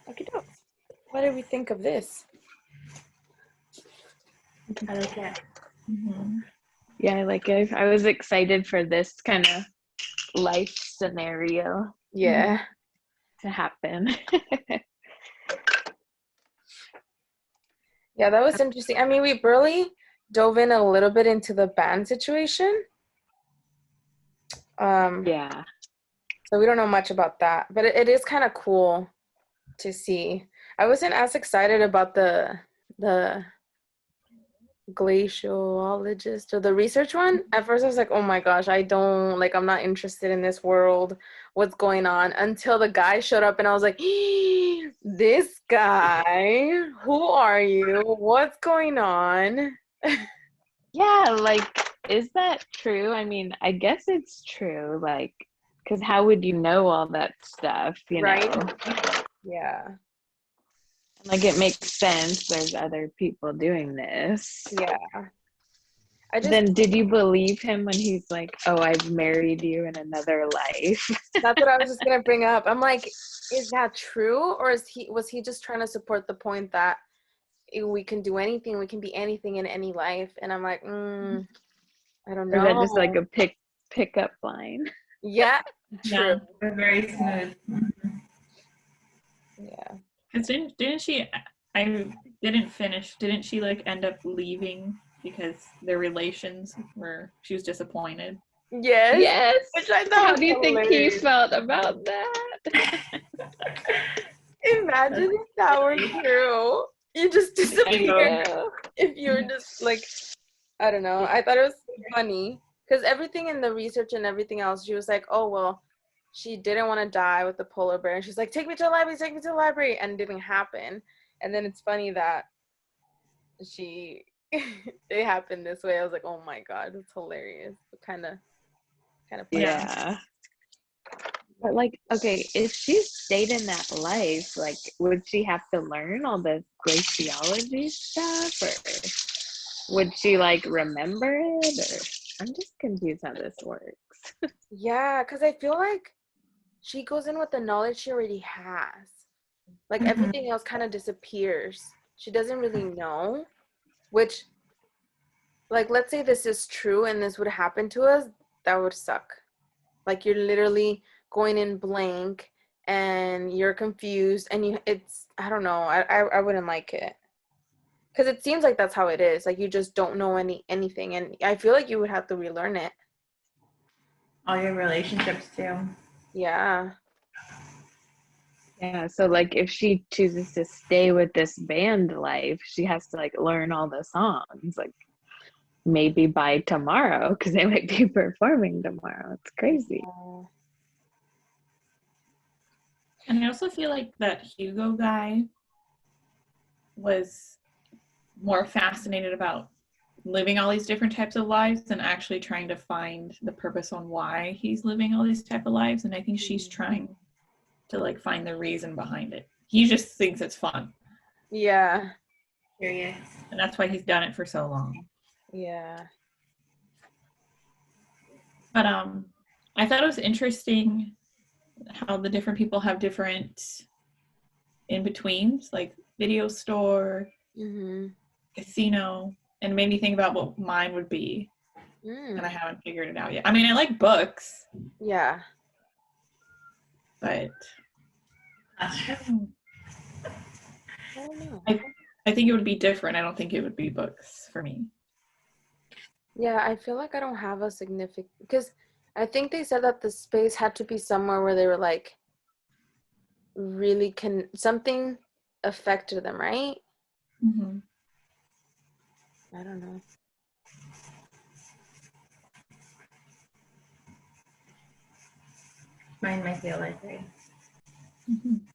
Okay, what did we think of this? I like it. Mm-hmm. Yeah, I like it. I was excited for this kind of life scenario Yeah. to happen. Yeah, that was interesting. I mean, we barely dove in a little bit into the band situation. Yeah. So we don't know much about that, but it is kind of cool to see. I wasn't as excited about the glaciologist or the research one. At first I was like, oh my gosh, I'm not interested in this world. What's going on? Until the guy showed up and I was like, this guy, who are you? What's going on? Yeah, like, is that true? I mean, I guess it's true, like, because how would you know all that stuff, you Right? know? Yeah. Like, it makes sense. There's other people doing this. Yeah. Then did you believe him when he's like, oh, I've married you in another life? That's what I was just gonna bring up. I'm like, is that true, or was he just trying to support the point that we can do anything, we can be anything in any life? And I'm like, I don't Or is that know. just like a pickup line? Yeah, true. Yeah, very smooth. Yeah. Because didn't she? I didn't finish. Didn't she like end up leaving because their relations were? She was disappointed. Yes. Yes. Which I thought How was do you think he hilarious. felt about that? Imagine if that were true. You just disappear. know. If you were just like, I don't know. I thought it was funny because everything in the research and everything else, she was like, oh, well, she didn't want to die with the polar bear. And she's like, take me to the library, take me to the library. And it didn't happen. And then it's funny that it happened this way. I was like, oh my God, it's hilarious. Kind of funny. Yeah. But like, okay, if she stayed in that life, like, would she have to learn all the glaciology stuff, or would she like remember it? Or I'm just confused how this works. Yeah, because I feel like she goes in with the knowledge she already has. Like everything else kind of disappears. She doesn't really know, which, like, let's say this is true and this would happen to us, that would suck. Like you're literally going in blank and you're confused and I don't know. I wouldn't like it. Because it seems like that's how it is. Like you just don't know anything, and I feel like you would have to relearn it. All your relationships too. Yeah. Yeah, so like if she chooses to stay with this band life, she has to like learn all the songs, like maybe by tomorrow, because they might be performing tomorrow. It's crazy. And I also feel like that Hugo guy was more fascinated about living all these different types of lives than actually trying to find the purpose on why he's living all these type of lives. And I think she's trying to like find the reason behind it. He just thinks it's fun. Yeah. Curious. And that's why he's done it for so long. Yeah. But I thought it was interesting how the different people have different in-betweens, like video store, casino, and made me think about what mine would be. And I haven't figured it out yet. I mean, I like books. Yeah. But I don't know. I think it would be different. I don't think it would be books for me. Yeah, I feel like I don't have a significant, because I think they said that the space had to be somewhere where they were like really something affected them, right? I don't know. Mine might be a library.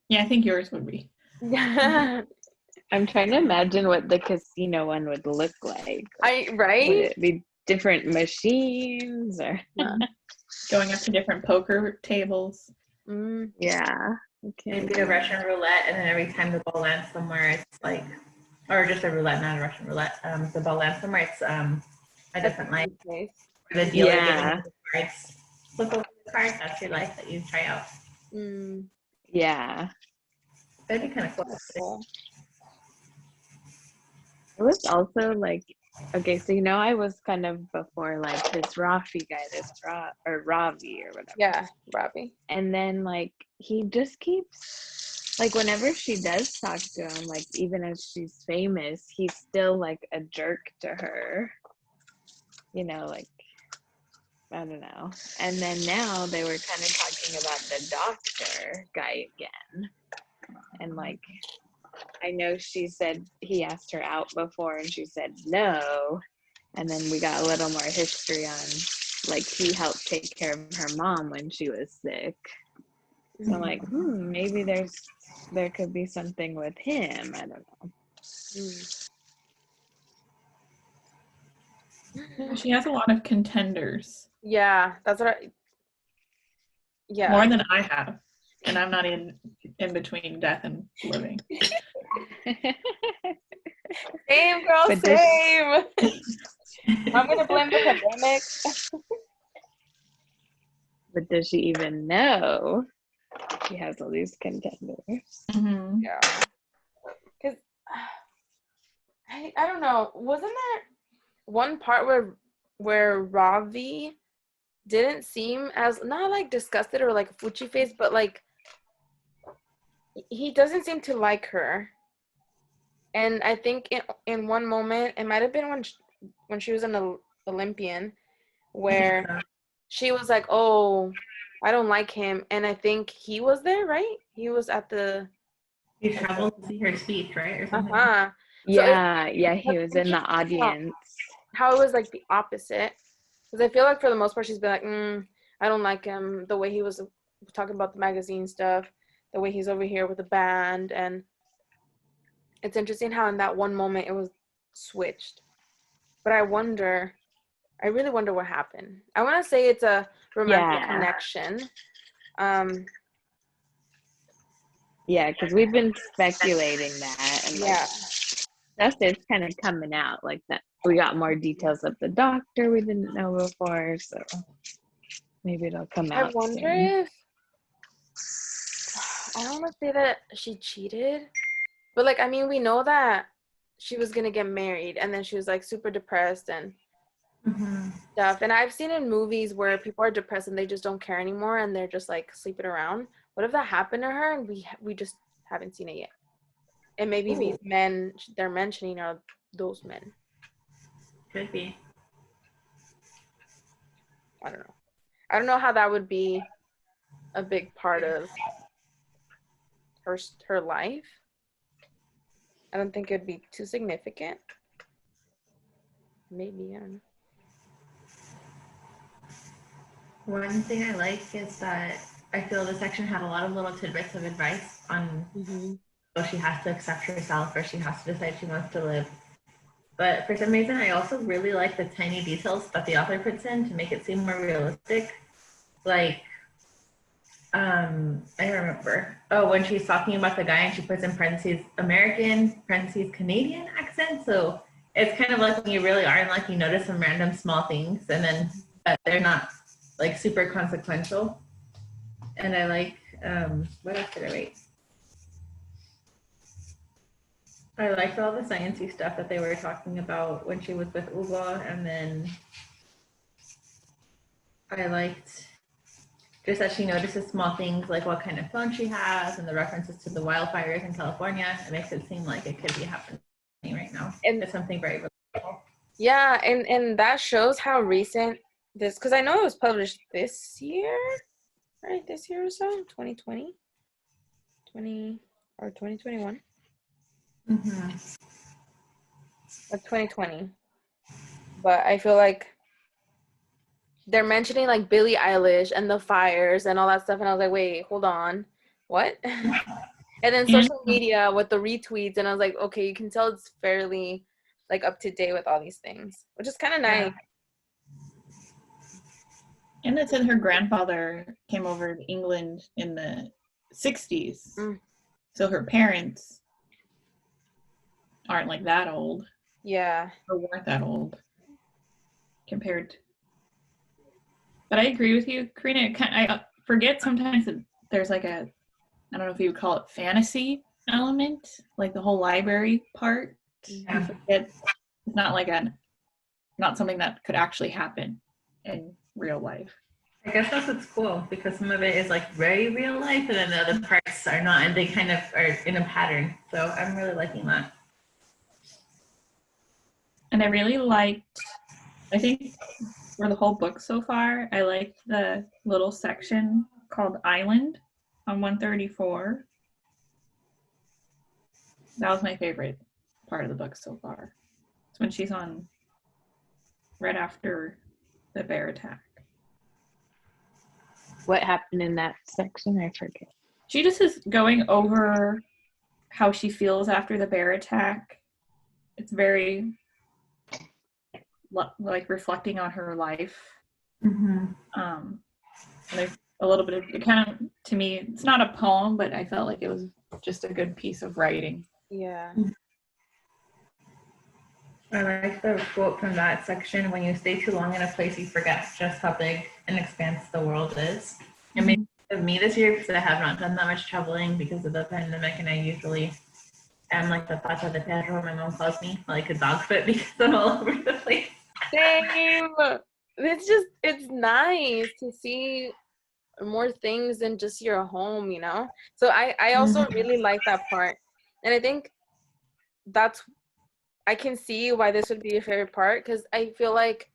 Yeah, I think yours would be. I'm trying to imagine what the casino one would look like. Right? Would it be different machines or going up to different poker tables? Yeah. Okay. Maybe a Russian roulette, and then every time the ball lands somewhere, it's like, or just a roulette, not a Russian roulette. If the ball lands somewhere, it's a different life. The dealer giving you the cards. Flip over the card. That's your life that you try out. Yeah. That'd be kind of cool. Cool. It was also like, okay, so I was kind of before like this Rafi guy, or Ravi or whatever. Yeah, Robbie. And then like he just keeps like whenever she does talk to him, like even as she's famous, he's still like a jerk to her. Like I don't know. And then now they were kind of talking about the doctor guy again. And like I know she said he asked her out before and she said no. And then we got a little more history on like he helped take care of her mom when she was sick. So I'm like, maybe there could be something with him. I don't know. She has a lot of contenders. Yeah, that's what yeah. More than I have. And I'm not in between death and living. Same, girl, But same. I'm going to blame the pandemic. But does she even know she has all these contenders? Mm-hmm. Yeah. Because, I don't know, wasn't there one part where Ravi didn't seem as, not like disgusted or like fuchi face, but like, he doesn't seem to like her. And I think in one moment, it might have been when she was an Olympian, where she was like, oh, I don't like him. And I think he was there, right? He was at the... He traveled to see her speech, right? Or something. Uh-huh. Yeah, he was in the audience. How it was like the opposite. Because I feel like for the most part, she's been like, I don't like him. The way he was talking about the magazine stuff, the way he's over here with the band. And it's interesting how in that one moment it was switched. But I really wonder what happened. I want to say it's a romantic connection. Yeah, because we've been speculating that. And Yeah. That's it's kind of coming out like that. We got more details of the doctor we didn't know before, so maybe it'll come out. I wonder soon. if, I don't want to say that she cheated, but like, I mean, we know that she was going to get married and then she was like super depressed and stuff. And I've seen in movies where people are depressed and they just don't care anymore and they're just like sleeping around. What if that happened to her and we just haven't seen it yet? And maybe these men they're mentioning are those men. Could be. I don't know. I don't know how that would be a big part of her life. I don't think it'd be too significant. Maybe, I don't know. One thing I like is that I feel this section had a lot of little tidbits of advice on how she has to accept herself or she has to decide she wants to live. But for some reason, I also really like the tiny details that the author puts in to make it seem more realistic. Like, I remember, when she's talking about the guy and she puts in parentheses, American, parentheses, Canadian accent. So it's kind of like when you really are and like you notice some random small things and then they're not like super consequential. And I like, what else did I write? I liked all the sciencey stuff that they were talking about when she was with Ugo, and then I liked just that she notices small things like what kind of phone she has and the references to the wildfires in California. It makes it seem like it could be happening right now. And it's something very relatable. Yeah, and that shows how recent this, because I know it was published this year, right? This year or so, 2020, or 2021. Or 2020. But I feel like they're mentioning like Billie Eilish and the fires and all that stuff, and I was like, wait, hold on, what? And then social media with the retweets, and I was like, okay, you can tell it's fairly like up to date with all these things, which is kind of nice. And it said her grandfather came over to England in the 60s. So her parents aren't like that old. Yeah. Or weren't that old compared. But I agree with you, Karina. I forget sometimes that there's like I don't know if you would call it fantasy element, like the whole library part. Yeah. It's not like not something that could actually happen in real life. I guess that's what's cool because some of it is like very real life and then the other parts are not and they kind of are in a pattern. So I'm really liking that. And I really liked, I think for the whole book so far, I liked the little section called Island on 134. That was my favorite part of the book so far. It's when she's on right after the bear attack. What happened in that section? I forget. She just is going over how she feels after the bear attack. It's very like reflecting on her life. There's a little bit of it kind of, to me, it's not a poem, but I felt like it was just a good piece of writing. Yeah. I like the quote from that section: when you stay too long in a place, you forget just how big and expansive the world is. And maybe for me this year, because I have not done that much traveling because of the pandemic, and I usually am like the pata de perro, my mom calls me, like a dog foot, because I'm all over the place. Same. It's nice to see more things than just your home, you know? So I also really like that part. And I think I can see why this would be your favorite part, because I feel like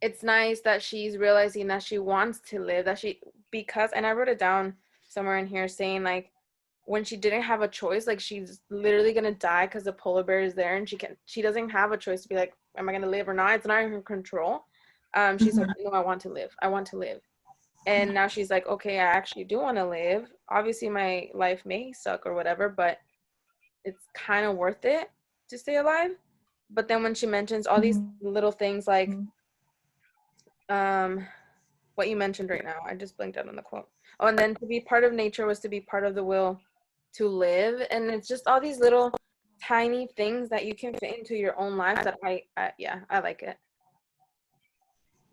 it's nice that she's realizing that she wants to live, and I wrote it down somewhere in here saying like when she didn't have a choice, like she's literally gonna die because the polar bear is there and she doesn't have a choice to be like, am I gonna live or not? It's not in her control. She's like, no, I want to live. And now she's like, okay, I actually do want to live. Obviously my life may suck or whatever, but it's kind of worth it to stay alive. But then when she mentions all these little things like what you mentioned right now, I just blinked out on the quote. Oh, and then to be part of nature was to be part of the will to live. And it's just all these little tiny things that you can fit into your own life that I like it.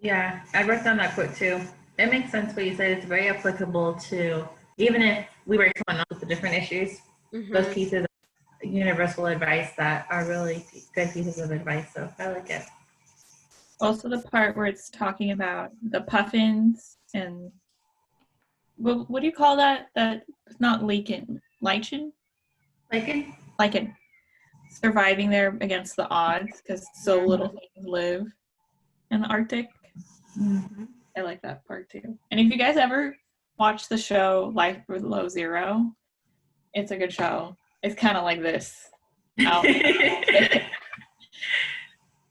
Yeah, I wrote down that quote too. It makes sense what you said. It's very applicable to, even if we were someone else with the different issues, those pieces of universal advice that are really good pieces of advice. So I like it. Also the part where it's talking about the puffins and what do you call that? That it's not lichen. Lichen. Surviving there against the odds because so little things live in the Arctic. I like that part too. And if you guys ever watch the show Life Below Zero, it's a good show. It's kind of like this.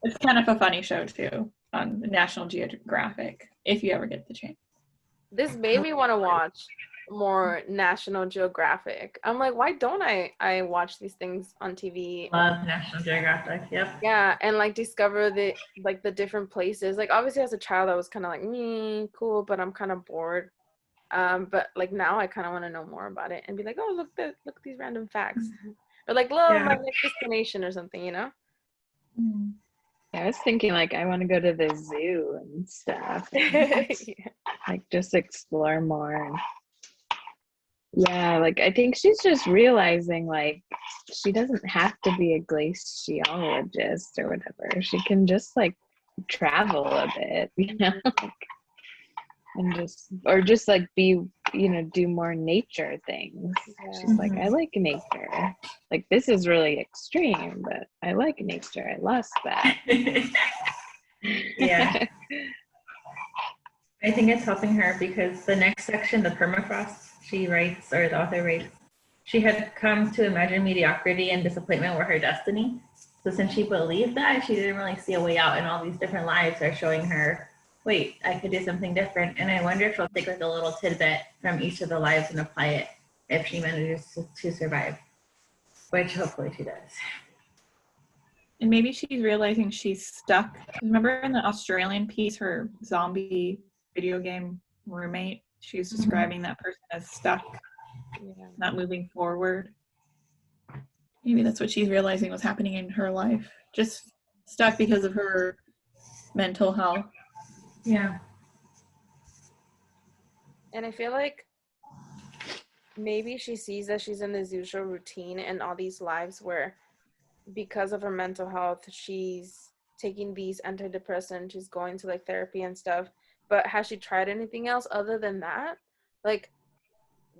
It's kind of a funny show too on National Geographic if you ever get the chance. This made me want to watch more National Geographic. I'm like, why don't I watch these things on TV? Love National Geographic. Yep. Yeah, and like discover the different places. Like obviously as a child I was kind of like, cool, but I'm kind of bored. But like now I kind of want to know more about it and be like, oh, look at these random facts, or like, my next destination or something, you know. I was thinking like I want to go to the zoo and stuff. Like just explore more. Yeah, like I think she's just realizing like she doesn't have to be a glaciologist or whatever. She can just like travel a bit, you know, and just like be, do more nature things. Yeah. She's like, I like nature. Like this is really extreme, but I like nature. I lost that. Yeah. I think it's helping her because the next section, the permafrost, the author writes, she had come to imagine mediocrity and disappointment were her destiny. So since she believed that, she didn't really see a way out, and all these different lives are showing her, wait, I could do something different. And I wonder if she'll take like a little tidbit from each of the lives and apply it if she manages to survive, which hopefully she does. And maybe she's realizing she's stuck. Remember in the Australian piece, her zombie video game roommate, she was describing that person as stuck, not moving forward. Maybe that's what she's realizing was happening in her life. Just stuck because of her mental health. Yeah. And I feel like maybe she sees that she's in this usual routine and all these lives where because of her mental health, she's taking these antidepressants, she's going to like therapy and stuff. But has she tried anything else other than that? Like,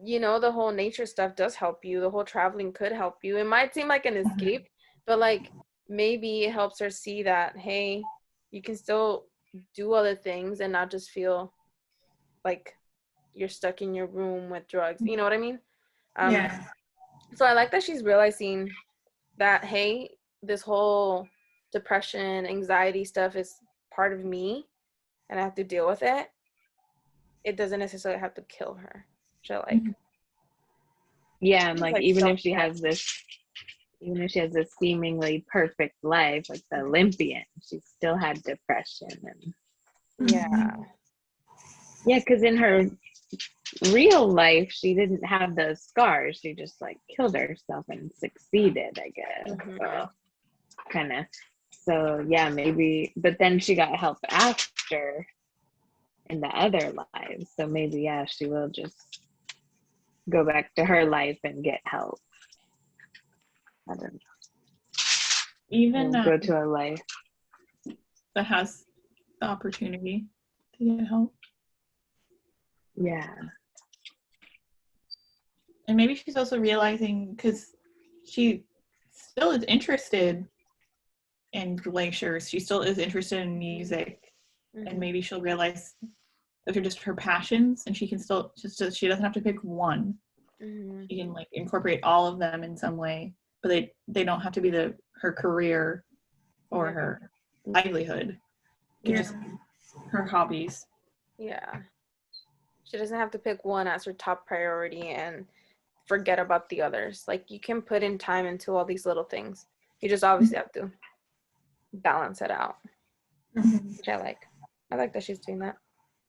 you know, the whole nature stuff does help you. The whole traveling could help you. It might seem like an escape, but like maybe it helps her see that, hey, you can still do other things and not just feel like you're stuck in your room with drugs. You know what I mean? Yeah. So I like that she's realizing that, hey, this whole depression, anxiety stuff is part of me and I have to deal with it. It doesn't necessarily have to kill her. Which I like. Yeah, and like even if she self-care. has this seemingly perfect life, like the Olympian, she still had depression and Yeah. yeah, because in her real life she didn't have those scars. She just like killed herself and succeeded, I guess. Mhm. So kind of. So yeah, maybe. But then she got help after in the other lives. So maybe yeah, she will just go back to her life and get help. I don't know. Even Go to a life. that has the opportunity to get help. Yeah. And maybe she's also realizing, because she still is interested in glaciers, she still is interested in music, and maybe she'll realize those are just her passions, and she can still she doesn't have to pick one. She can like incorporate all of them in some way, but they don't have to be her career or her livelihood. Just her hobbies. Yeah. She doesn't have to pick one as her top priority and forget about the others. Like, you can put in time into all these little things. You just obviously have to balance it out, which I like. I like that she's doing that.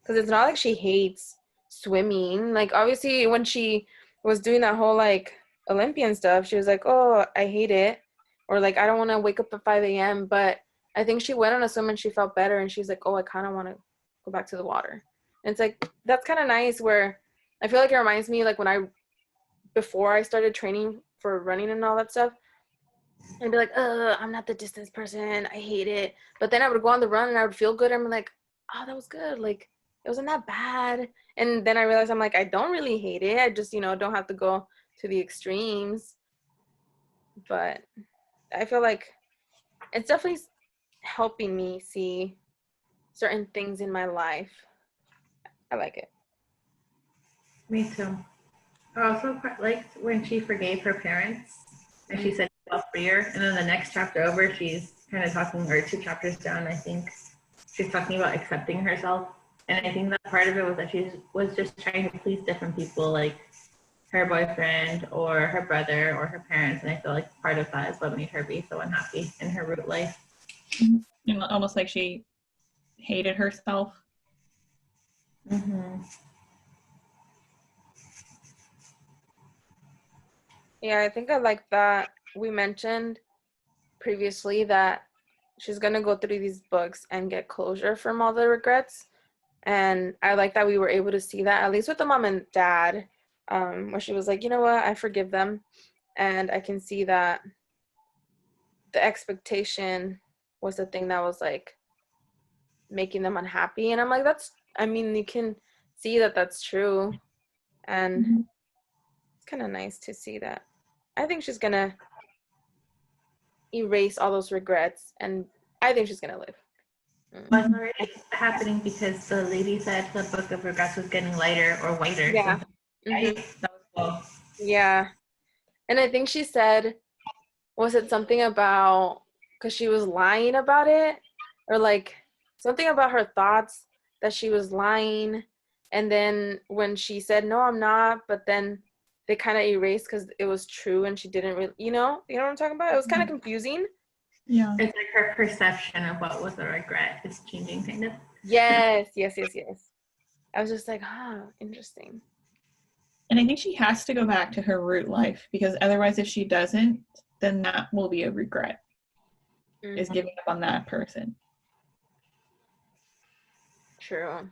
Because it's not like she hates swimming. Like, obviously, when she was doing that whole, like, Olympian stuff, she was like, oh, I hate it. Or, like, I don't want to wake up at 5 a.m. But I think she went on a swim and she felt better. And she's like, oh, I kind of want to go back to the water. And it's like, that's kind of nice, where I feel like it reminds me, like, before I started training for running and all that stuff, I'd be like, I'm not the distance person. I hate it. But then I would go on the run and I would feel good. I'm like, oh, that was good. Like, it wasn't that bad. And then I realized I'm like, I don't really hate it. I just, don't have to go to the extremes. But I feel like it's definitely helping me see certain things in my life. I like it. Me too. I also quite liked when she forgave her parents and she said she felt freer. And then the next chapter over, she's kind of talking, or 2 chapters down, I think, she's talking about accepting herself. And I think that part of it was that she was just trying to please different people, like her boyfriend or her brother or her parents. And I feel like part of that is what made her be so unhappy in her root life. And almost like she hated herself. Yeah, I think I like that we mentioned previously that she's going to go through these books and get closure from all the regrets. And I like that we were able to see that, at least with the mom and dad, where she was like, you know what, I forgive them. And I can see that the expectation was the thing that was like making them unhappy. And I'm like, you can see that that's true. And it's kind of nice to see that. I think she's going to erase all those regrets, and I think she's going to live. But it's already happening because the lady said the book of regrets was getting lighter or whiter. Yeah. Right? That was cool. Yeah. And I think she said, was it something about, because she was lying about it, or like something about her thoughts that she was lying, and then when she said, no, I'm not, but then they kind of erased because it was true and she didn't really, you know what I'm talking about? It was kind of confusing. Yeah. It's like her perception of what was a regret is changing, kind of. Yes. I was just like, interesting. And I think she has to go back to her root life, because otherwise, if she doesn't, then that will be a regret, is giving up on that person. True.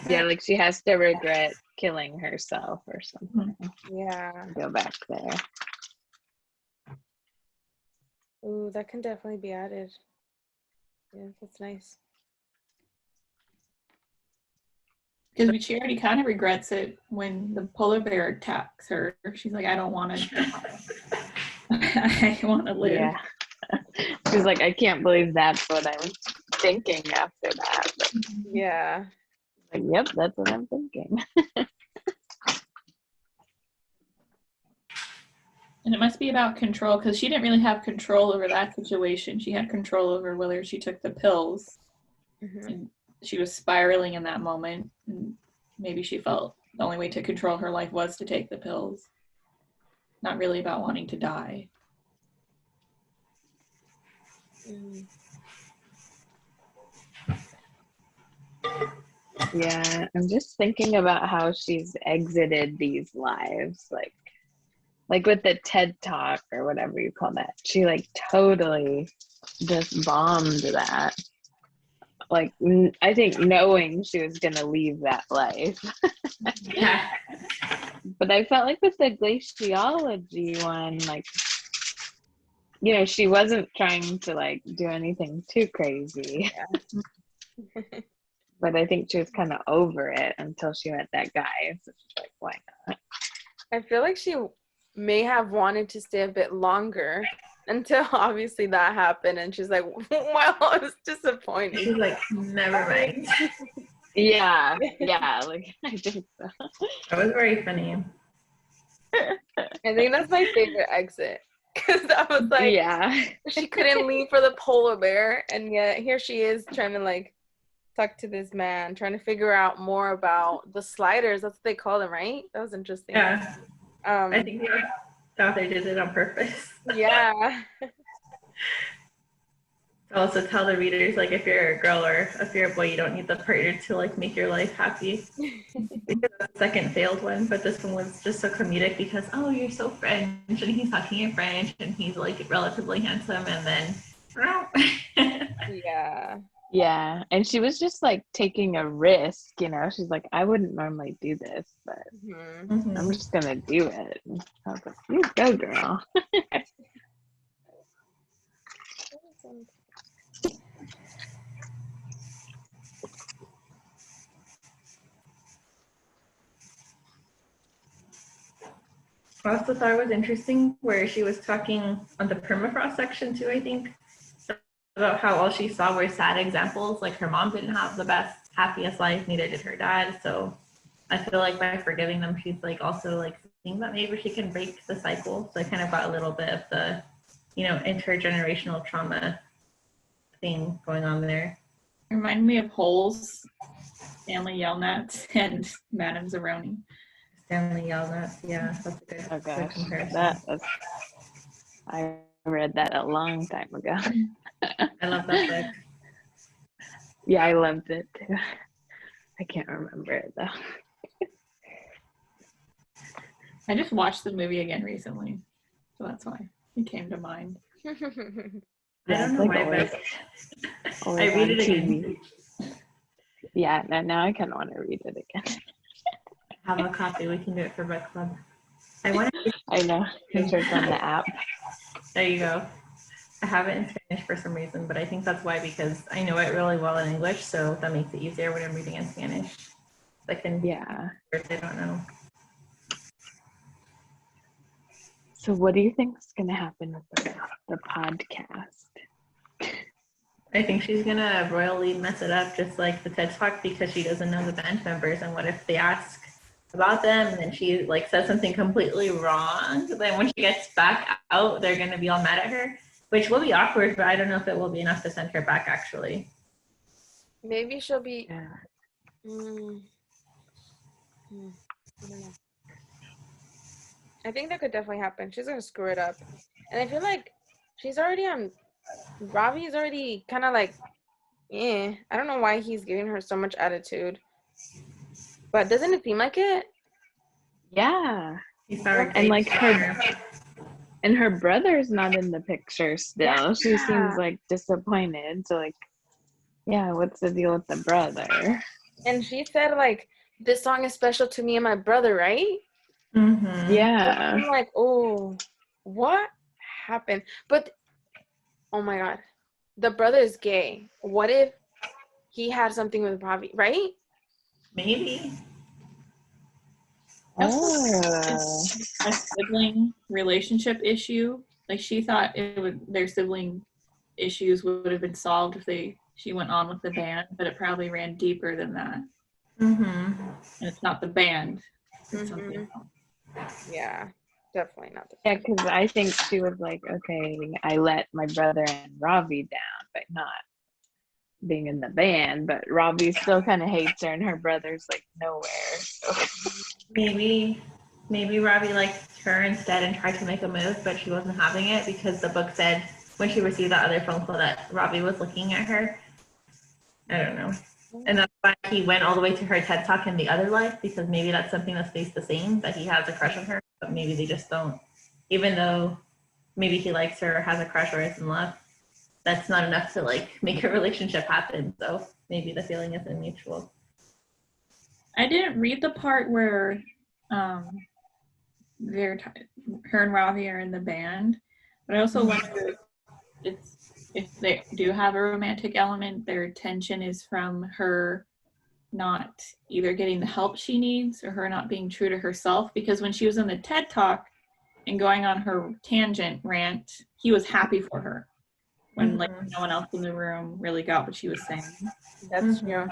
Yeah, like she has to regret killing herself or something. Yeah. Go back there. Ooh, that can definitely be added. Yeah, that's nice. Because she already kind of regrets it when the polar bear attacks her. She's like, I don't want to. I want to live. Yeah. She's like, I can't believe that's what I was thinking after that. But, Yeah. like, yep, that's what I'm thinking. And it must be about control because she didn't really have control over that situation. She had control over whether she took the pills. Mm-hmm. And she was spiraling in that moment. And maybe she felt the only way to control her life was to take the pills. Not really about wanting to die. Mm. Yeah, I'm just thinking about how she's exited these lives, like with the TED Talk or whatever you call that. She like totally just bombed that. Like, I think knowing she was gonna leave that life. Yeah. But I felt like with the glaciology one, like, you know, she wasn't trying to like do anything too crazy. Yeah. But I think she was kind of over it until she met that guy. So she's like, why not? I feel like she may have wanted to stay a bit longer until obviously that happened, and she's like, well, it was disappointing. She's like, never mind. Yeah, like I think so. That was very funny. I think that's my favorite exit, because I was like, Yeah. she couldn't leave for the polar bear, and yet here she is trying to like talk to this man, trying to figure out more about the sliders. That's what they call them, right? That was interesting. Yeah. I think the author did it on purpose. Yeah. To also tell the readers, like, if you're a girl or if you're a boy, you don't need the partner to like make your life happy. Because the second failed one, but this one was just so comedic because, oh, you're so French, and he's talking in French, and he's like relatively handsome, and then Yeah. Yeah. And she was just like taking a risk, you know. She's like, I wouldn't normally do this, but Mm-hmm. I'm just gonna do it. And I was like, you go, girl. I also thought it was interesting where she was talking on the permafrost section too, I think, about how all she saw were sad examples. Like her mom didn't have the best, happiest life, neither did her dad. So I feel like by forgiving them, she's like also like seeing that maybe she can break the cycle. So I kind of got a little bit of the, you know, intergenerational trauma thing going on there. Reminded me of Holes, Stanley Yelnats, and Madame Zeroni. Stanley Yelnats, yeah, that's a good, Oh good gosh, comparison. I read that a long time ago. I love that book. Yeah, I loved it too. I can't remember it though. I just watched the movie again recently, so that's why it came to mind. I Yeah, don't it's know like why, always, but always I read on it again. TV. Yeah, now I kind of want to read it again. Have a copy. We can do it for book club. I want to. I know. It's on the app. There you go. I have it in Spanish for some reason, but I think that's why, because I know it really well in English, so that makes it easier when I'm reading in Spanish. Like in words I don't know. So what do you think is going to happen with the podcast? I think she's gonna royally mess it up, just like the TED Talk, because she doesn't know the band members. And what if they ask about them, and then she like says something completely wrong? Then when she gets back out, they're gonna be all mad at her, which will be awkward. But I don't know if it will be enough to send her back. Actually, Maybe she'll be. Yeah. I don't know. I think that could definitely happen. She's gonna screw it up, and I feel like she's already on. Ravi's already kind of like, I don't know why he's giving her so much attitude, but doesn't it seem like it? Yeah. and like her brother's not in the picture still. Yeah. She seems like disappointed. So like, yeah, what's the deal with the brother? And she said like this song is special to me and my brother, right? Mm-hmm. Yeah. I'm like, oh, what happened? But oh my god, the brother is gay. What if he had something with Ravi, right? Maybe. Oh. A sibling relationship issue. Like she thought their sibling issues would have been solved if she went on with the band, but it probably ran deeper than that. Mm-hmm. And it's not the band. It's something Mm-hmm. else. Yeah, definitely not the Yeah, band. because I think she was like, okay, I let my brother and Ravi down, but not being in the band. But Ravi still kind of hates her, and her brother's like nowhere. So. Maybe Robbie liked her instead and tried to make a move, but she wasn't having it because the book said when she received that other phone call that Robbie was looking at her. I don't know. And that's why he went all the way to her TED Talk in the other life, because maybe that's something that stays the same, that he has a crush on her, but maybe they just don't. Even though maybe he likes her or has a crush or is in love, that's not enough to like make a relationship happen. So maybe the feeling isn't mutual. I didn't read the part where her and Ravi are in the band, but I also wonder if they do have a romantic element, their tension is from her not either getting the help she needs or her not being true to herself. Because when she was in the TED Talk and going on her tangent rant, he was happy for her when like no one else in the room really got what she was saying. That's true.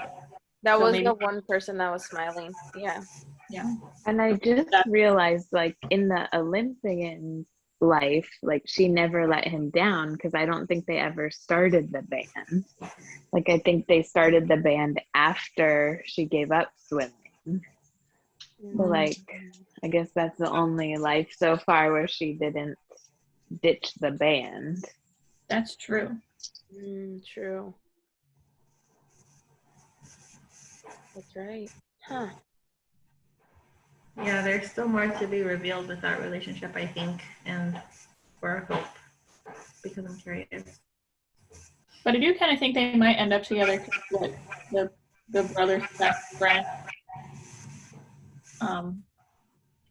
That So was maybe- the one person that was smiling. Yeah. Yeah. And I just realized, like, in the Olympian life, like, she never let him down because I don't think they ever started the band. Like, I think they started the band after she gave up swimming. So, like, I guess that's the only life so far where she didn't ditch the band. That's true. True. That's right. Huh. Yeah, there's still more to be revealed with that relationship, I think, and for hope, because I'm curious. But I do kind of think they might end up together because the brother's best friend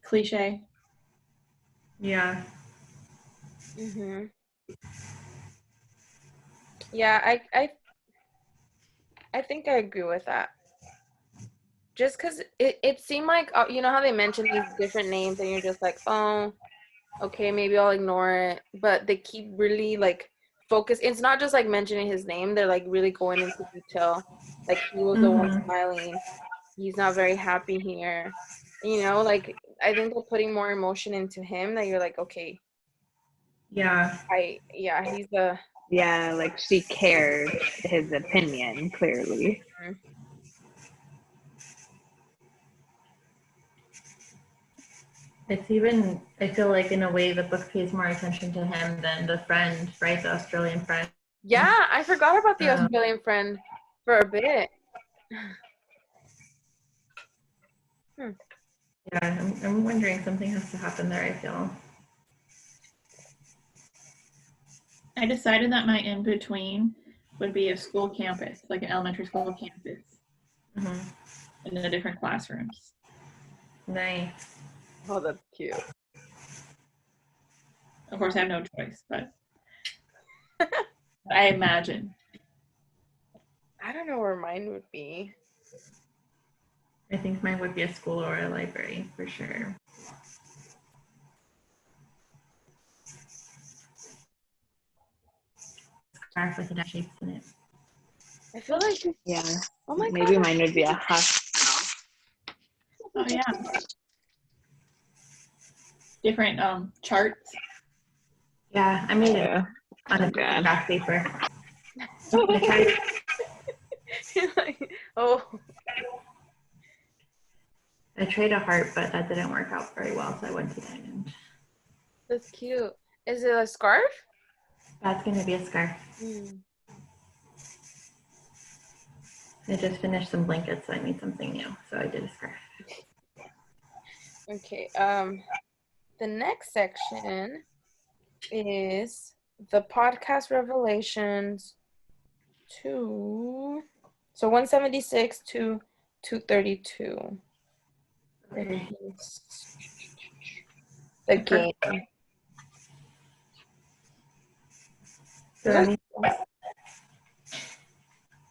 cliche. Yeah. Yeah, I think I agree with that. Just because it seemed like, you know how they mentioned these different names and you're just like, oh, okay, maybe I'll ignore it. But they keep really like focus. It's not just like mentioning his name. They're like really going into detail. Like he was the one smiling. He's not very happy here. You know, like I think they're putting more emotion into him that you're like, okay. Yeah. He's the. Yeah, like she cared his opinion, clearly. It's even, I feel like in a way the book pays more attention to him than the friend, right? The Australian friend. Yeah, I forgot about the Australian friend for a bit. Yeah, I'm wondering, something has to happen there, I feel. I decided that my in-between would be a school campus, like an elementary school campus, in the different classrooms. Nice. Oh, that's cute. Of course, I have no choice, but I imagine. I don't know where mine would be. I think mine would be a school or a library for sure. Scarf with the shapes in it. I feel like, yeah. Oh my Maybe god. mine would be a hospital. Oh yeah. Different charts. Yeah, I made it on a graph paper. I tried a heart, but that didn't work out very well, so I went to diamond. That's cute. Is it a scarf? That's gonna be a scarf. I just finished some blankets, so I need something new. So I did a scarf. Okay. The next section is the podcast revelations 176 to 232. The game. So that means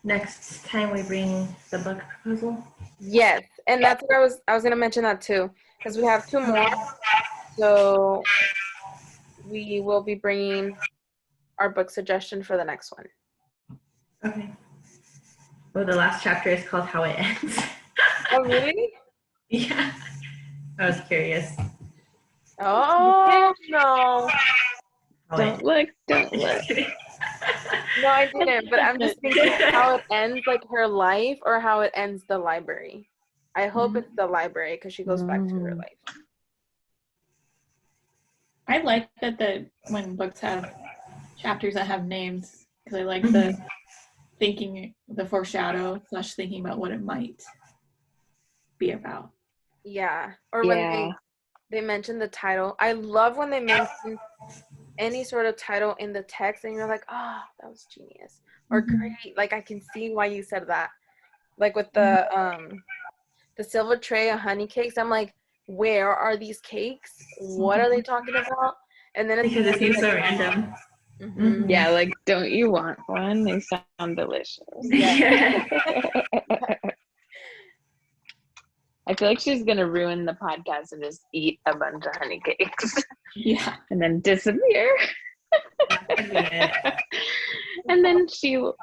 next time we bring the book proposal. Yes, and that's what I was gonna mention that too, because we have 2 more. So we will be bringing our book suggestion for the next one. Okay. Oh, the last chapter is called How It Ends. Oh, really? Yeah. I was curious. Oh, no. Don't look. Don't look. No, I didn't, but I'm just thinking how it ends, like her life, or how it ends the library. I hope it's the library because she goes back to her life. I like that when books have chapters that have names, because I like the thinking, the foreshadow / thinking about what it might be about. Yeah, or when they mention the title. I love when they mention any sort of title in the text and you're like, oh, that was genius, or great, like I can see why you said that. Like with the silver tray of honey cakes, I'm like, where are these cakes? What are they talking about? And then it's because it seems so random. Yeah, like, don't you want one? They sound delicious. Yeah. I feel like she's gonna ruin the podcast and just eat a bunch of honey cakes. Yeah. And then disappear. And then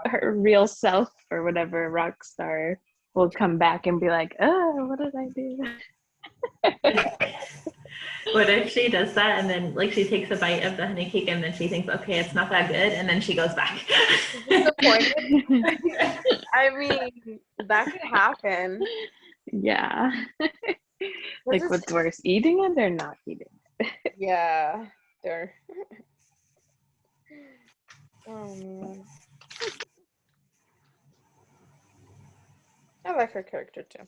her real self, or whatever, rock star, will come back and be like, oh, what did I do? What if she does that and then like she takes a bite of the honey cake and then she thinks, okay, it's not that good, and then she goes back. Disappointed. I mean, that could happen. Yeah. Like, what's worse, eating it or not eating it? Yeah, they're. Oh man. I like her character too.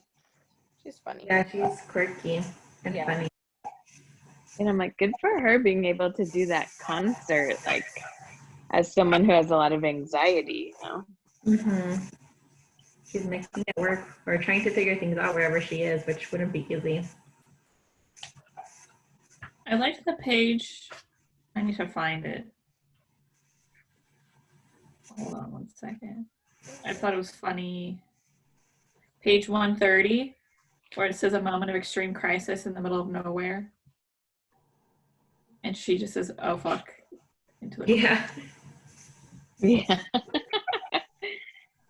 She's funny. Yeah, she's quirky and funny. And I'm like, good for her being able to do that concert, like, as someone who has a lot of anxiety, you know? Mm-hmm. She's making it work, or trying to figure things out wherever she is, which wouldn't be easy. I liked the page. I need to find it. Hold on one second. I thought it was funny. Page 130, where it says a moment of extreme crisis in the middle of nowhere. And she just says, oh, fuck. Into it. Yeah. Yeah.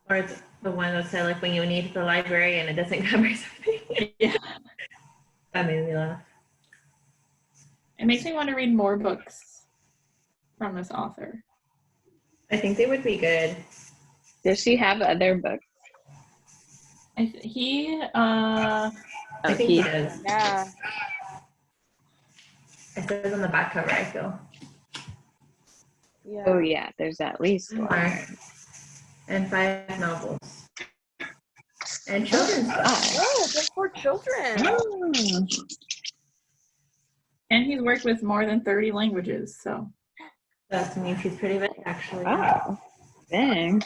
Or the one that said, like, when you need the library and it doesn't come or something. Yeah. That made me laugh. It makes me want to read more books from this author. I think they would be good. Does she have other books? I think he does. Yeah. It says on the back cover, I feel. Yeah. Oh yeah, there's at least one. And 5 novels. And children's books. Oh, just for children. And he's worked with more than 30 languages, so. That means he's pretty big, actually. Wow. Dang.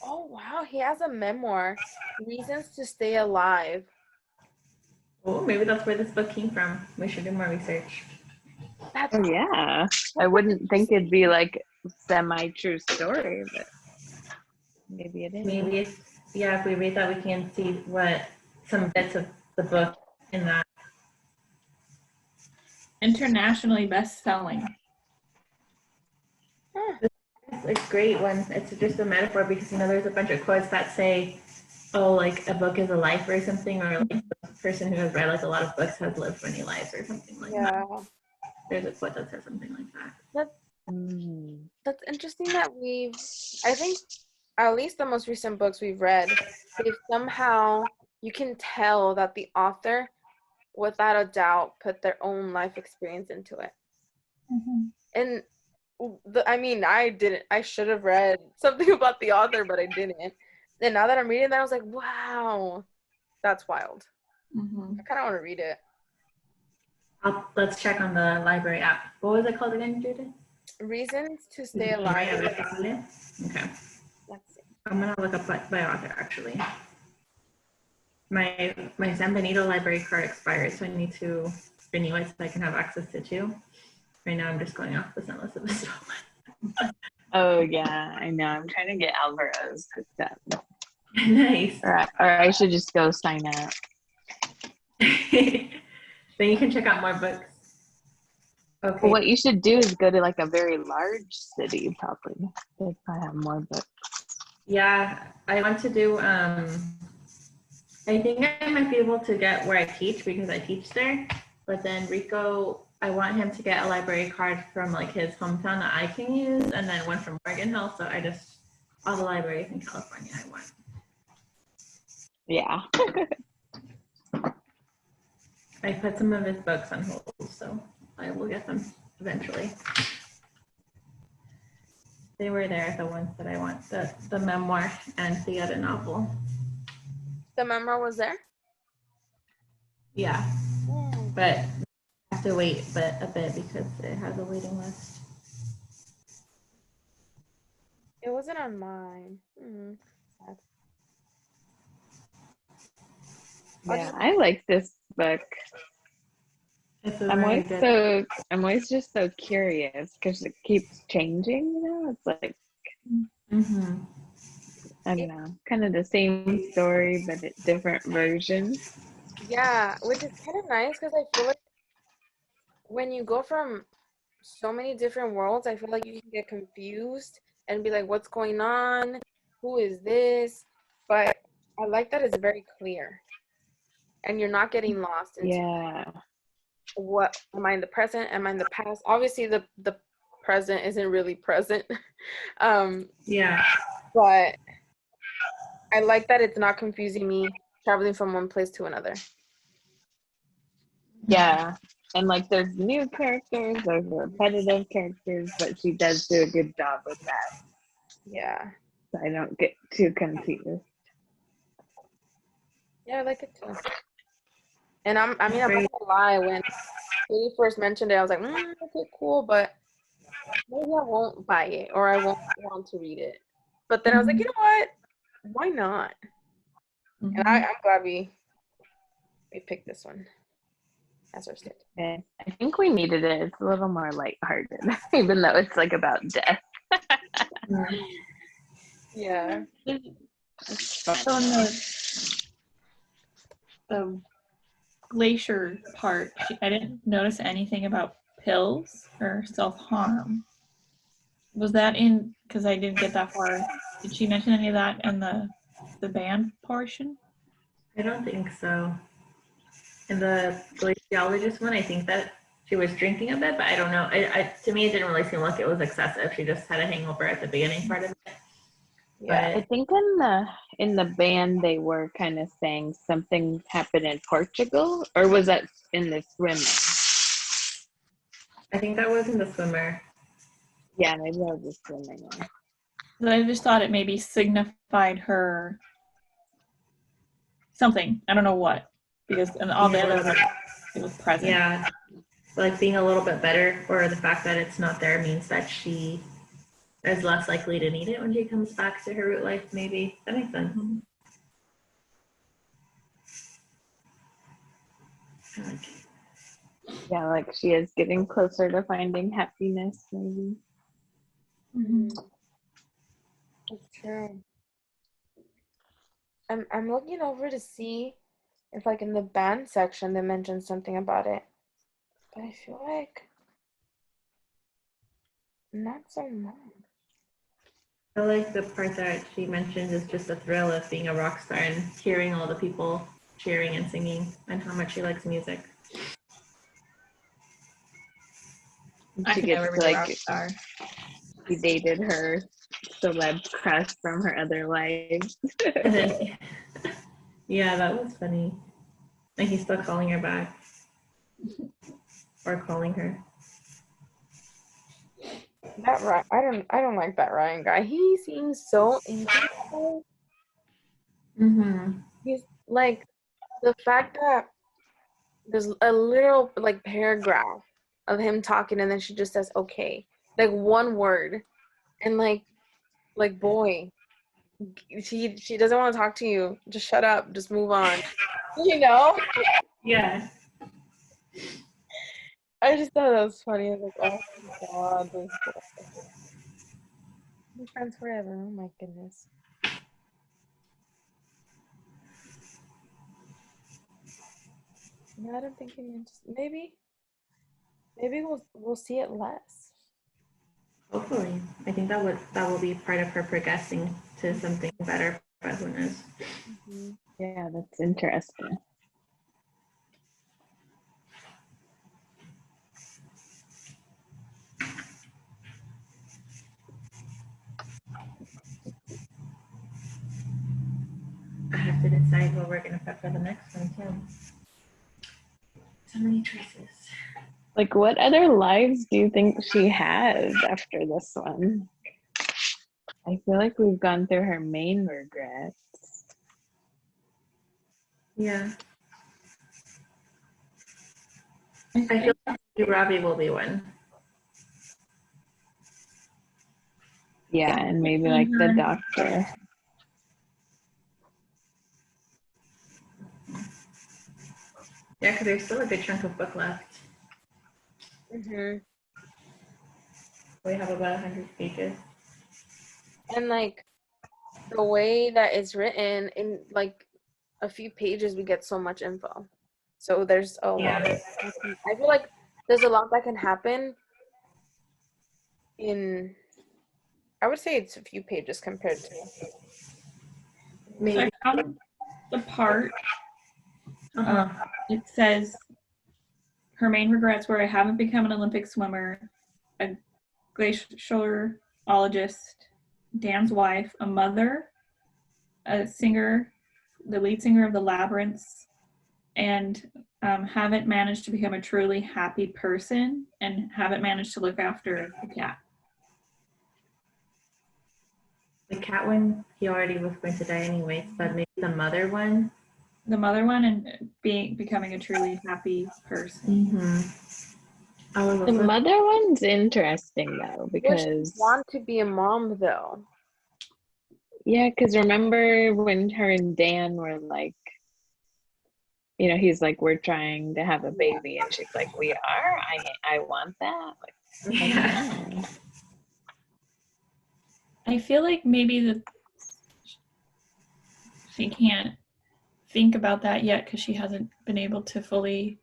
Oh wow, he has a memoir, Reasons to Stay Alive. Oh, maybe that's where this book came from. We should do more research. That's Oh yeah. I wouldn't think it'd be like semi-true story, but maybe it is. Maybe, if we read that, we can see what some bits of the book in that. Internationally best-selling. It's great when it's just a metaphor, because, you know, there's a bunch of quotes that say, oh, like a book is a life or something, or like the person who has read like a lot of books has lived many lives or something like that. There's a quote that says something like that. That's interesting that I think at least the most recent books we've read, they've somehow, you can tell that the author, without a doubt, put their own life experience into it. And I should have read something about the author, but I didn't. And now that I'm reading that, I was like, wow, that's wild. I kind of want to read it. Let's check on the library app. What was it called again, Judith? Reasons to Stay Alive. Okay. Let's see. I'm going to look up by author, actually. my San Benito library card expired, so I need to renew it so I can have access to two. Right now, I'm just going off the San Luis Obispo one. Oh yeah, I know. I'm trying to get Alvaro's hooked up. Nice. Or I should just go sign up. Then you can check out more books. Okay. Well, what you should do is go to like a very large city, probably. They probably have more books. Yeah, I want to do. I think I might be able to get where I teach because I teach there. But then Rico, I want him to get a library card from like his hometown that I can use, and then one from Morgan Hill. So I just all the libraries in California I want. Yeah. I put some of his books on hold, so I will get them eventually. They were there, the ones that I want, the memoir and the other novel. The memoir was there? Yeah, but I have to wait a bit because it has a waiting list. It wasn't on mine. Sad. Yeah, I like this book. I'm always just so curious because it keeps changing, you know? It's like I don't know, kind of the same story but a different version. Yeah, which is kind of nice because I feel like when you go from so many different worlds, I feel like you can get confused and be like, what's going on? Who is this? But I like that it's very clear. And you're not getting lost into what am I in the present? Am I in the past? Obviously the present isn't really present. Yeah. But I like that it's not confusing me traveling from one place to another. Yeah. And like there's new characters, there's repetitive characters, but she does do a good job with that. Yeah. So I don't get too confused. Yeah, I like it too. And I'm not gonna lie, when he first mentioned it, I was like, okay, cool, but maybe I won't buy it or I won't want to read it. But then I was like, you know what? Why not? And I'm glad we picked this one as our state. Okay. I think we needed it. It's a little more lighthearted, even though it's like about death. Yeah. So in the glacier part, I didn't notice anything about pills or self-harm. Was that in, because I didn't get that far, did she mention any of that in the band portion? I don't think so. In the glaciologist one, I think that she was drinking a bit, but I don't know. To me, it didn't really seem like it was excessive. She just had a hangover at the beginning part of it. Yeah. I think in the band they were kind of saying something happened in Portugal, or was that in the swimmer? I think that was in the swimmer. Yeah, maybe that was the swimming one. But I just thought it maybe signified her something. I don't know what, because in all the other ones, it was present. Yeah, like being a little bit better, or the fact that it's not there means that she is less likely to need it when she comes back to her root life. Maybe that makes sense. Yeah, like she is getting closer to finding happiness, maybe. That's true. I'm looking over to see if like in the band section they mentioned something about it. But I feel like not so much. I like the part that she mentioned is just the thrill of being a rock star and hearing all the people cheering and singing and how much she likes music. She gets to like, she dated her celeb crush from her other life. Yeah, that was funny. And he's still calling her back. Or calling her. That Ryan, I don't like that Ryan guy. He seems so interesting. He's like, the fact that there's a little like paragraph of him talking and then she just says okay, like one word, and like boy, she doesn't want to talk to you. Just shut up. Just move on. You know? Yeah. I just thought that was funny. I was like, oh my god, this girl. We're friends forever. Oh my goodness. No, I don't think maybe we'll see it less. Hopefully. I think that will be part of her progressing to something better, but who knows? Mm-hmm. Yeah, that's interesting. I have to decide what we're gonna put for the next one too. So many choices. Like, what other lives do you think she has after this one? I feel like we've gone through her main regrets. Yeah. I feel like Robbie will be one. Yeah, and maybe like the doctor. Yeah, because there's still a good chunk of book left. Mm-hmm. We have about 100 pages. And like the way that it's written, in like a few pages, we get so much info. So there's a lot. I feel like there's a lot that can happen in. I would say it's a few pages compared to. Maybe. So I found the part. Uh-huh. It says her main regrets were I haven't become an Olympic swimmer, a glaciologist, Dan's wife, a mother, a singer, the lead singer of the Labyrinths, and haven't managed to become a truly happy person and haven't managed to look after the cat. The cat one, he already was going to die anyway, but maybe the mother one. The mother one and becoming a truly happy person. Mm-hmm. The mother one's interesting though, because Would she want to be a mom though? yeah, because remember when her and Dan were like, you know, he's like, we're trying to have a baby, and she's like, we are. I want that. Like, Yeah. I feel like maybe she can't think about that yet because she hasn't been able to fully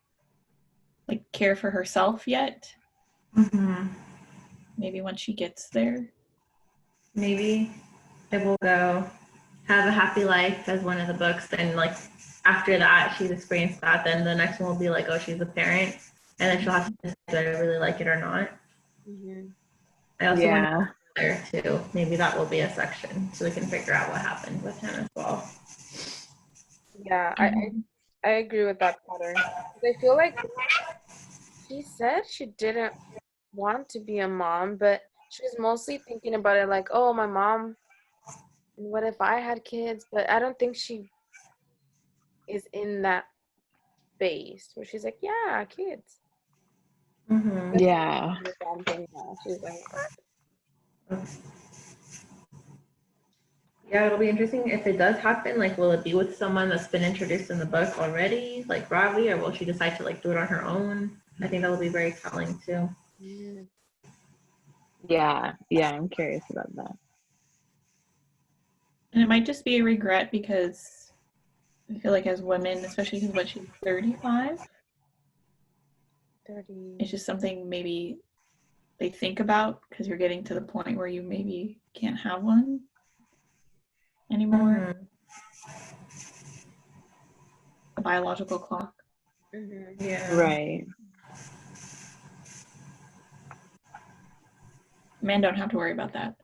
like care for herself yet. Mm-hmm. Maybe when she gets there. Maybe it will go have a happy life as one of the books, and like after that she's experienced that, then the next one will be like, oh, she's a parent, and then she'll have to decide whether I really like it or not. Mm-hmm. I also yeah, want there too. Maybe that will be a section so we can figure out what happened with him as well. Yeah, I agree with that pattern. I feel like she said she didn't want to be a mom, but she was mostly thinking about it like, oh, my mom, what if I had kids? But I don't think she is in that phase where she's like, yeah, kids. Mm-hmm. yeah. She's like, Yeah, it'll be interesting if it does happen. Like, will it be with someone that's been introduced in the book already, like Ravi, or will she decide to like do it on her own? I think that will be very telling too. Yeah, I'm curious about that. And it might just be a regret because I feel like as women, especially because what she's 35, 30. it's just something maybe they think about because you're getting to the point where you maybe can't have one anymore. Mm-hmm. A biological clock. Mm-hmm. Yeah. Right. Men don't have to worry about that.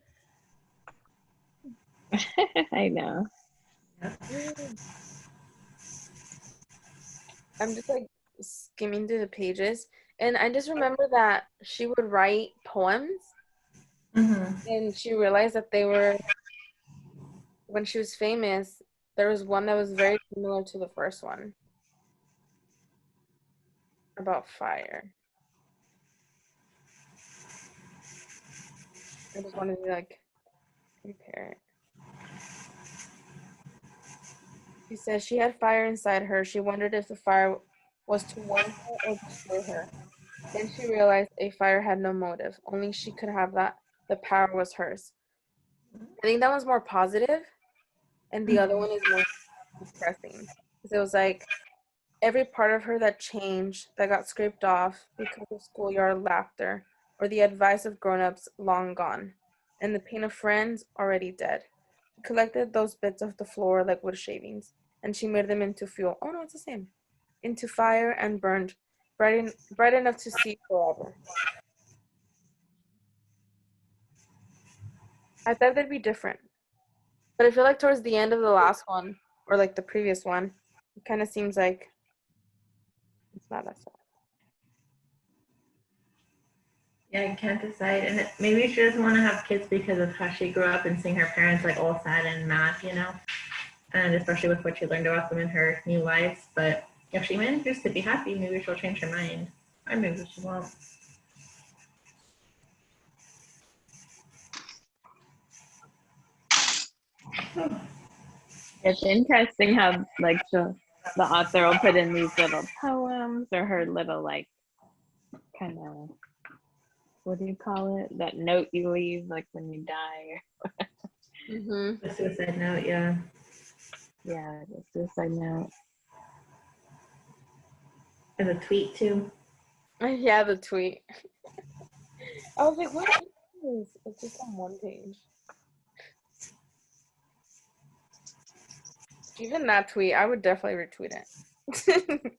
I know. I'm just like skimming through the pages, and I just remember that she would write poems, Mm-hmm. and she realized that they were, when she was famous, there was one that was very similar to the first one about fire. I just wanted to like compare it. She says she had fire inside her. She wondered if the fire was to warm her or destroy her. Then she realized a fire had no motive. Only she could have that. The power was hers. I think that one's more positive, and the other one is more depressing. Because it was like every part of her that changed, that got scraped off because of schoolyard laughter or the advice of grown-ups long gone, and the pain of friends already dead. She collected those bits of the floor like wood shavings, and she made them into fuel. Oh no, it's the same. Into fire and burned, bright enough to see forever. I thought they'd be different. But I feel like towards the end of the last one, or like the previous one, it kind of seems like it's not that sad. Yeah, I can't decide. And maybe she doesn't want to have kids because of how she grew up and seeing her parents like all sad and mad, you know? And especially with what she learned about them in her new lives. But if she manages to be happy, maybe she'll change her mind. Or maybe she won't. It's interesting how like the author will put in these little poems or her little like kind of, what do you call it? That note you leave like when you die. Mm-hmm. The suicide note, yeah. Yeah, the suicide note. And a tweet too. Yeah, the tweet. I was like, what is this? It's just on one page. Even that tweet, I would definitely retweet it.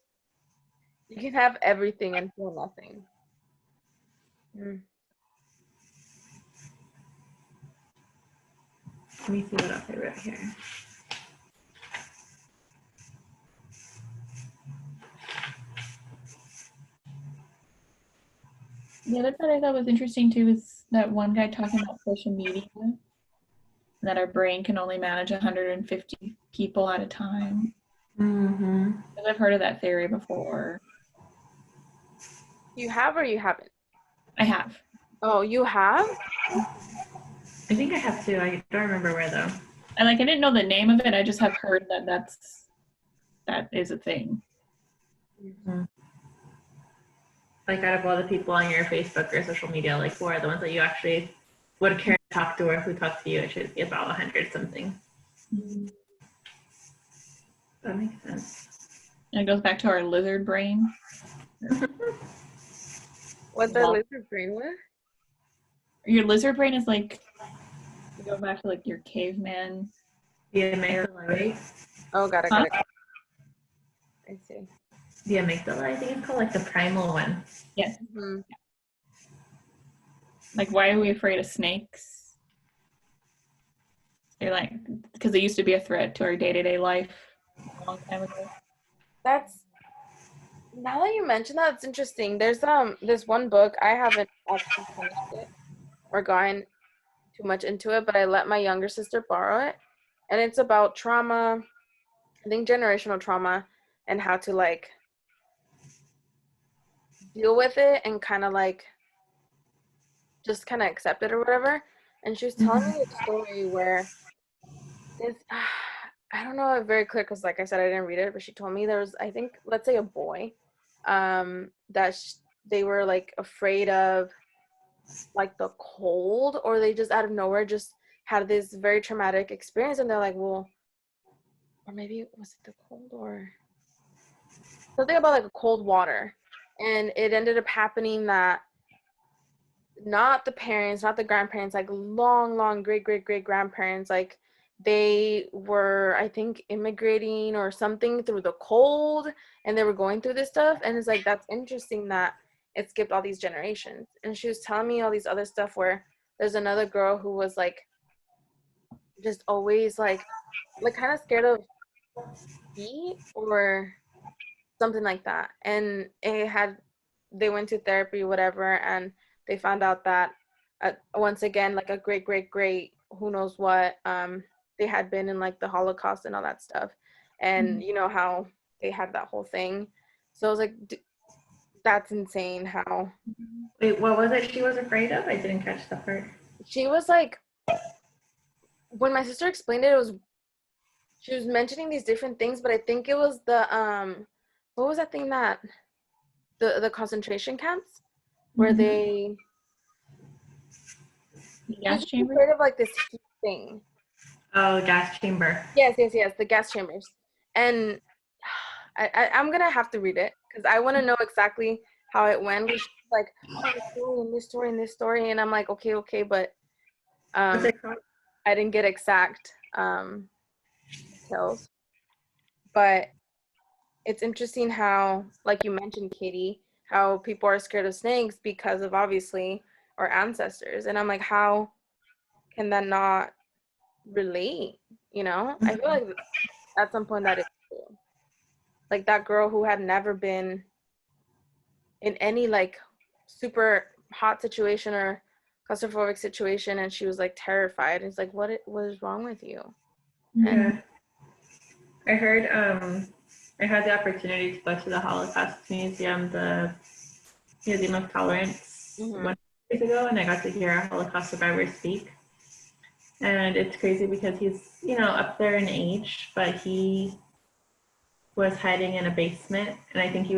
You can have everything and feel nothing. Mm. Let me see what else I wrote here. The other part I thought was interesting too is that one guy talking about social media, that our brain can only manage 150 people at a time. Mm-hmm. I've heard of that theory before. You have or you haven't? I have. Oh, you have? I think I have too. I don't remember where though. I didn't know the name of it. I just have heard that is a thing. Mm-hmm. Like out of all the people on your Facebook or social media, like who are the ones that you actually would care to talk to or who talk to you? It should be about 100 something. Mm-hmm. That makes sense. And it goes back to our lizard brain. What's our lizard brain with? Your lizard brain is like, you go back to like your caveman. The amygdala, right? Oh, got it. I see. The amygdala, I think it's called like the primal one. Yes. Mm-hmm. Like, why are we afraid of snakes? They're like, because they used to be a threat to our day-to-day life a long time ago. Now that you mention that, it's interesting. There's this one book, I haven't actually finished it or gone too much into it, but I let my younger sister borrow it, and it's about trauma, I think generational trauma, and how to like deal with it and kind of like just kind of accept it or whatever. And she was telling me a story where this I don't know it very clear because like I said I didn't read it, but she told me there was, I think, let's say a boy that they were like afraid of like the cold, or they just out of nowhere just had this very traumatic experience, and they're like, well, or maybe was it the cold or something about like a cold water, and it ended up happening that not the parents, not the grandparents, like long great grandparents, like they were, I think, immigrating or something through the cold, and they were going through this stuff, and it's like, that's interesting that it skipped all these generations. And she was telling me all these other stuff where there's another girl who was like just always like kind of scared of heat or something like that, and they went to therapy, whatever, and they found out that once again, like a great who knows what, they had been in like the Holocaust and all that stuff, and you know how they had that whole thing. So I was like, that's insane. How Wait, what was it she was afraid of? I didn't catch that part. she was like, when my sister explained it, she was mentioning these different things, but I think it was the what was that thing that the concentration camps where Mhm. they Gas just chamber. afraid of like this heat thing. Oh, gas chamber. Yes, the gas chambers. And I'm gonna have to read it because I want to know exactly how it went. She's like, oh, this story and this story and this story, and I'm like, okay, but What's it called? I didn't get exact details. But it's interesting how, like you mentioned, Katie, how people are scared of snakes because of obviously our ancestors, and I'm like, how can that not relate? You know, I feel like at some point that is true. Like that girl who had never been in any like super hot situation or claustrophobic situation, and she was like terrified. It's like, what is wrong with you? Yeah. I heard I had the opportunity to go to the Holocaust Museum, the Museum of Tolerance, Mhm. 1 years ago, and I got to hear a Holocaust survivor speak. And it's crazy because he's, up there in age, but he was hiding in a basement. And I think he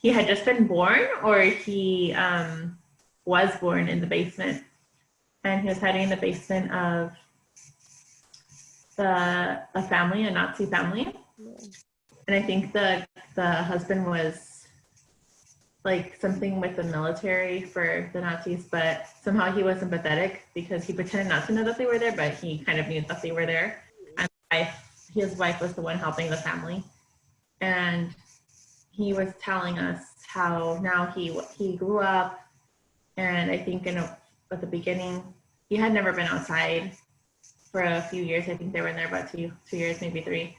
had just been born, or he was born in the basement. And he was hiding in the basement of a family, a Nazi family. And I think the husband was like something with the military for the Nazis, but somehow he was empathetic because he pretended not to know that they were there, but he kind of knew that they were there. And his wife was the one helping the family. And he was telling us how now he grew up, and I think at the beginning, he had never been outside for a few years. I think they were in there about 2 years, maybe 3.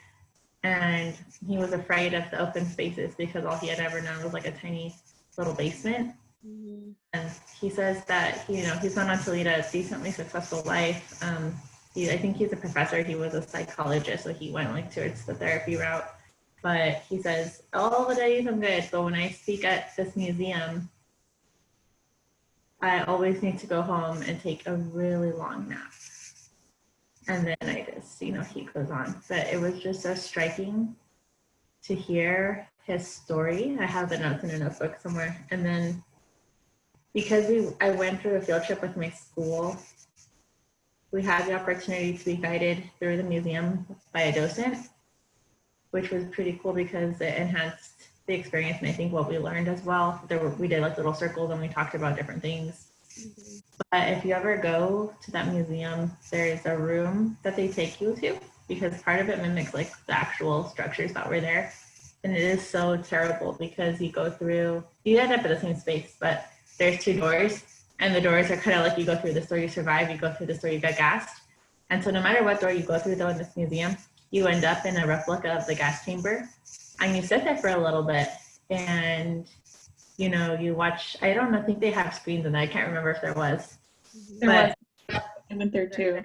And he was afraid of the open spaces because all he had ever known was like a tiny little basement. Mm-hmm. And he says that he's gone on to lead a decently successful life. I think he's a professor. He was a psychologist, so he went like towards the therapy route. But he says all the days I'm good, but when I speak at this museum, I always need to go home and take a really long nap. And then I just, he goes on. But it was just so striking to hear his story. I have the notes in a notebook somewhere. And then because I went through a field trip with my school, we had the opportunity to be guided through the museum by a docent, which was pretty cool because it enhanced the experience and I think what we learned as well. We did like little circles and we talked about different things. Mm-hmm. But if you ever go to that museum, there's a room that they take you to because part of it mimics like the actual structures that were there. And it is so terrible because you end up at the same space, but there's 2 doors and the doors are kind of like you go through this door, you survive, you go through this door, you get gassed. And so no matter what door you go through though in this museum, you end up in a replica of the gas chamber and you sit there for a little bit and you watch. I think they have screens in there. I can't remember if there was. I went there too.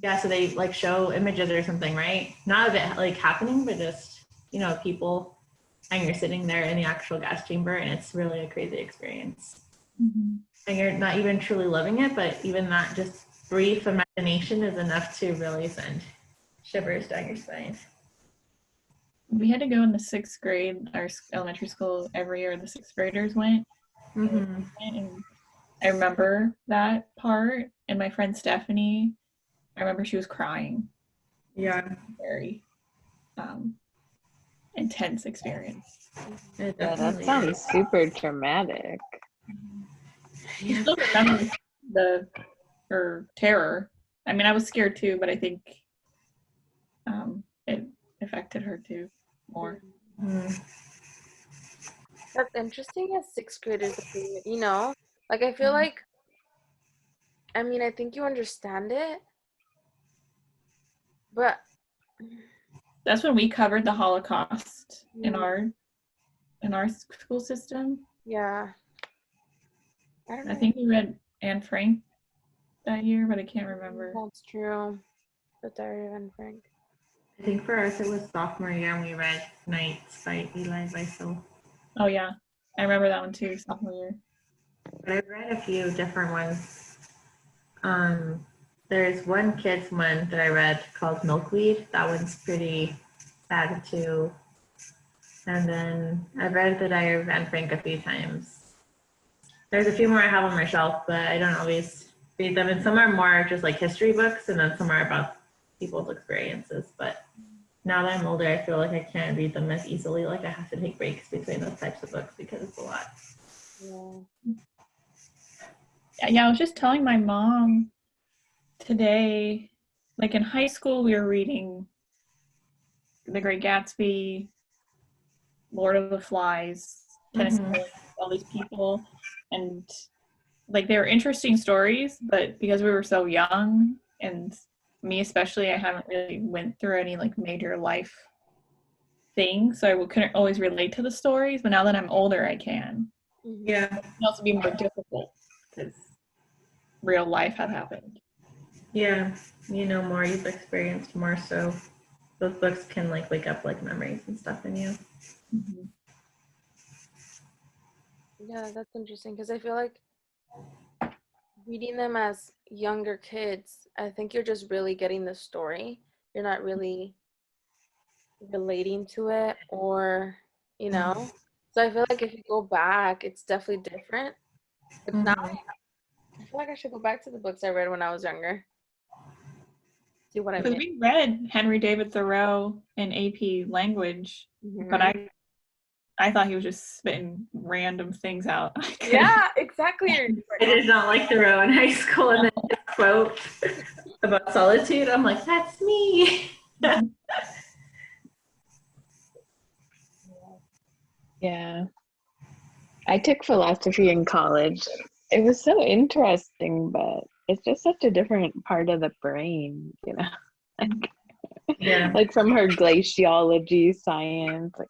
Yeah, so they like show images or something, right? Not of it like happening, but just people, and you're sitting there in the actual gas chamber, and it's really a crazy experience. Mm-hmm. And you're not even truly loving it, but even that just brief imagination is enough to really send shivers down your spine. We had to go in the 6th grade, our elementary school, every year the 6th graders went. Mm-hmm. And I remember that part. And my friend Stephanie, I remember she was crying. Yeah. Very intense experience. Yeah, that sounds super traumatic. I still remember her terror. I mean, I was scared too, but I think it affected her too more. Mm-hmm. That's interesting as 6th graders, like I feel like, I mean, I think you understand it, but that's when we covered the Holocaust in our school system. Yeah. I think we read Anne Frank that year, but I can't remember. That's true. The Diary of Anne Frank. I think for us it was sophomore year and we read Nights by Elie Wiesel. Oh yeah, I remember that one too, sophomore year. But I've read a few different ones. there's one kids one that I read called Milkweed. That one's pretty sad too. And then I've read The Diary of Anne Frank a few times. There's a few more I have on my shelf, but I don't always read them. And some are more just like history books, and then some are about people's experiences. But now that I'm older, I feel like I can't read them as easily. Like I have to take breaks between those types of books because it's a lot. Yeah, I was just telling my mom today, like in high school, we were reading The Great Gatsby, Lord of the Flies, Tennessee, all these people, and like they were interesting stories, but because we were so young, and me especially, I haven't really went through any like major life things, so I couldn't always relate to the stories. But now that I'm older, I can. Yeah. It can also be more difficult because real life had happened. Yeah. You know more, you've experienced more, so those books can like wake up like memories and stuff in you. Mm-hmm. Yeah, that's interesting because I feel like reading them as younger kids, I think you're just really getting the story. You're not really relating to it, or you know. So I feel like if you go back, it's definitely different. But now I feel like I should go back to the books I read when I was younger. See what I Because missed. we read Henry David Thoreau in AP language, but I thought he was just spitting random things out. Yeah, exactly. I did not like Thoreau in high school, and then his quote about solitude, I'm like, that's me. Yeah. I took philosophy in college. It was so interesting, but it's just such a different part of the brain, you know? Yeah. Like from her glaciology science. Like,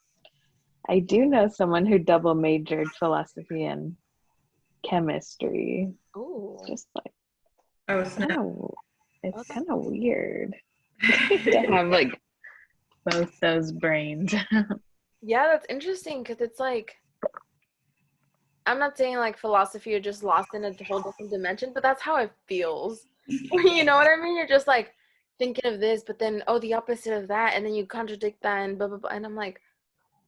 I do know someone who double majored philosophy and chemistry. Oh, It's just like Oh, snap. it's kind of weird to have like both those brains. yeah, that's interesting because it's like, I'm not saying like philosophy you're just lost in a whole different dimension, but that's how it feels. You know what I mean? You're just like thinking of this, but then the opposite of that, and then you contradict that and blah blah blah. And I'm like,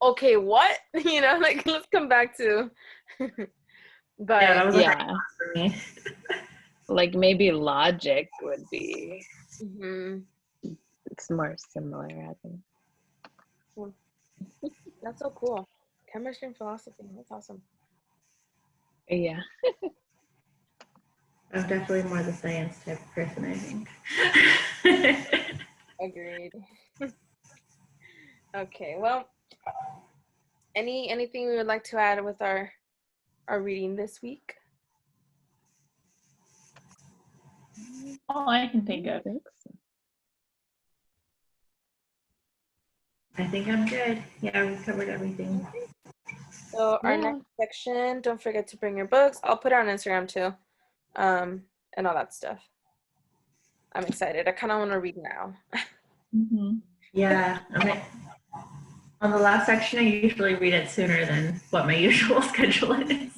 okay, what? You know, like let's come back to. But Yeah, that was a hard Yeah, one for me. like maybe logic would be. It's more similar, I think. That's so cool. Chemistry and philosophy. That's awesome. Yeah. I'm definitely more the science type of person, I think. Agreed. Okay, well, anything we would like to add with our reading this week? All I can think of. I think I'm good. Yeah, we covered everything. So our next section, don't forget to bring your books. I'll put it on Instagram too, and all that stuff. I'm excited. I kind of want to read now. Yeah, on the last section, I usually read it sooner than what my usual schedule is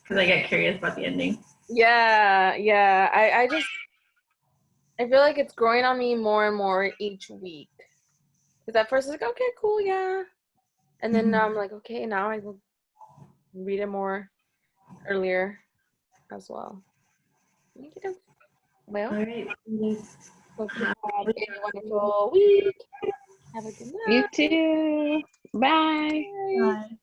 because I get curious about the ending. Yeah. I feel like it's growing on me more and more each week. Because at first it's like, okay, cool, yeah. And then now I'm like, okay, now I will read it more earlier as well. Well, all right. hope you have a wonderful week. Have a good night. You too. Bye. Bye.